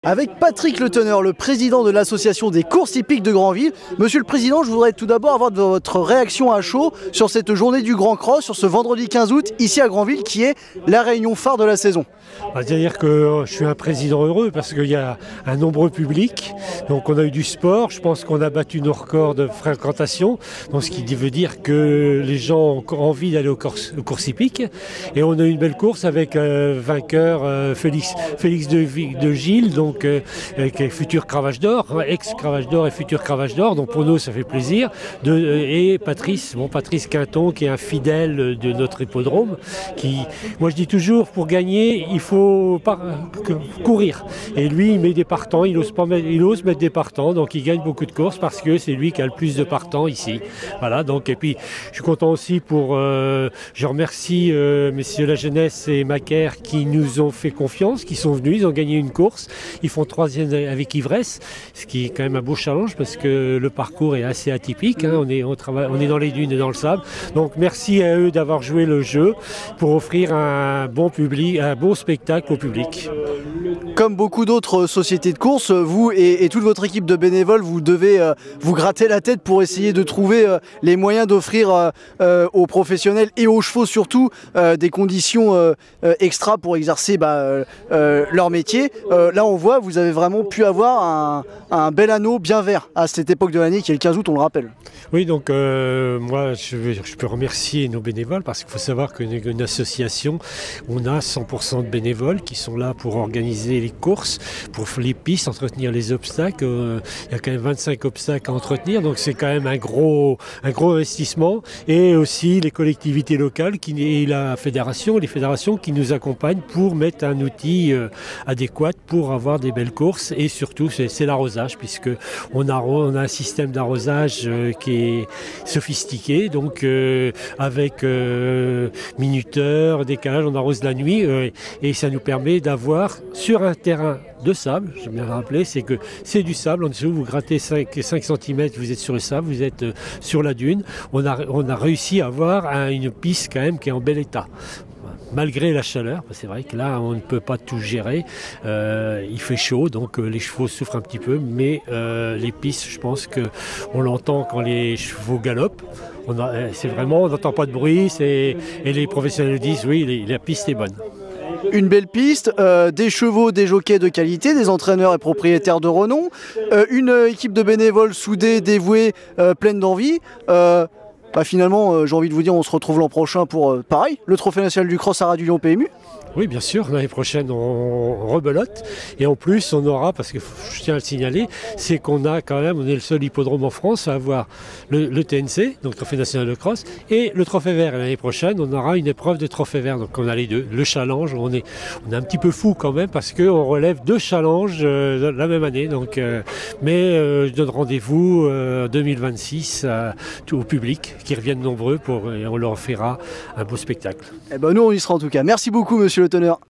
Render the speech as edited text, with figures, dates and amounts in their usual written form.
Avec Patrick Le Teneur, le président de l'association des courses hippiques de Granville. Monsieur le président, je voudrais tout d'abord avoir votre réaction à chaud sur cette journée du Grand Cross, sur ce vendredi 15 août, ici à Granville, qui est la réunion phare de la saison. C'est-à-dire que je suis un président heureux parce qu'il y a un nombreux public, donc on a eu du sport, je pense qu'on a battu nos records de fréquentation, donc ce qui veut dire que les gens ont encore envie d'aller aux courses hippiques, et on a eu une belle course avec vainqueur Félix de Gilles, donc qui est futur Cravache d'Or, ex-Cravache d'Or et futur Cravache d'Or, donc pour nous ça fait plaisir, et Patrice Quinton qui est un fidèle de notre hippodrome, moi je dis toujours, pour gagner il faut courir, et lui il met des partants, il ose mettre des partants, donc il gagne beaucoup de courses parce que c'est lui qui a le plus de partants ici. Voilà, donc, et puis je suis content aussi je remercie messieurs la jeunesse et Macaire qui nous ont fait confiance, qui sont venus, ils ont gagné une course, ils font troisième avec ivresse, ce qui est quand même un beau challenge parce que le parcours est assez atypique, hein, on est dans les dunes et dans le sable, donc merci à eux d'avoir joué le jeu pour offrir un bon spectacle au public. Comme beaucoup d'autres sociétés de course, vous et toute votre équipe de bénévoles, vous devez vous gratter la tête pour essayer de trouver les moyens d'offrir aux professionnels et aux chevaux surtout des conditions extra pour exercer leur métier. Là on voit, vous avez vraiment pu avoir un bel anneau bien vert à cette époque de l'année qui est le 15 août, on le rappelle. Oui, donc moi je peux remercier nos bénévoles parce qu'il faut savoir qu'une association, on a 100% de bénévoles qui sont là pour organiser les courses, pour les pistes, entretenir les obstacles. Il y a quand même 25 obstacles à entretenir, donc c'est quand même un gros investissement. Et aussi les collectivités locales et les fédérations qui nous accompagnent pour mettre un outil adéquat pour avoir des belles courses. Et surtout, c'est l'arrosage, puisque on a un système d'arrosage qui est sophistiqué, donc avec minuteur, décalage, on arrose la nuit, et ça nous permet d'avoir sur un terrain de sable, j'aime bien le rappeler, c'est que c'est du sable, en dessous vous grattez 5 cm, vous êtes sur le sable, vous êtes sur la dune, on a réussi à avoir une piste quand même qui est en bel état. Malgré la chaleur, c'est vrai que là on ne peut pas tout gérer, il fait chaud, donc les chevaux souffrent un petit peu, mais les pistes, je pense qu'on l'entend quand les chevaux galopent, c'est vraiment, on n'entend pas de bruit, et les professionnels disent oui, la piste est bonne. Une belle piste, des chevaux, des jockeys de qualité, des entraîneurs et propriétaires de renom, une équipe de bénévoles soudée, dévouée, pleine d'envie. Finalement, j'ai envie de vous dire, on se retrouve l'an prochain pour, pareil, le Trophée national du cross à Radullion PMU. Oui, bien sûr, l'année prochaine on rebelote, et en plus on aura, parce que je tiens à le signaler, c'est qu'on a quand même, on est le seul hippodrome en France à avoir le TNC, donc Trophée national de cross, et le Trophée vert. L'année prochaine on aura une épreuve de Trophée vert, donc on a les deux, le challenge, on est un petit peu fou quand même parce qu'on relève deux challenges la même année, donc, je donne rendez-vous 2026 au public qui reviennent nombreux et on leur offrira un beau spectacle. Nous on y sera en tout cas. Merci beaucoup monsieur Le Teneur.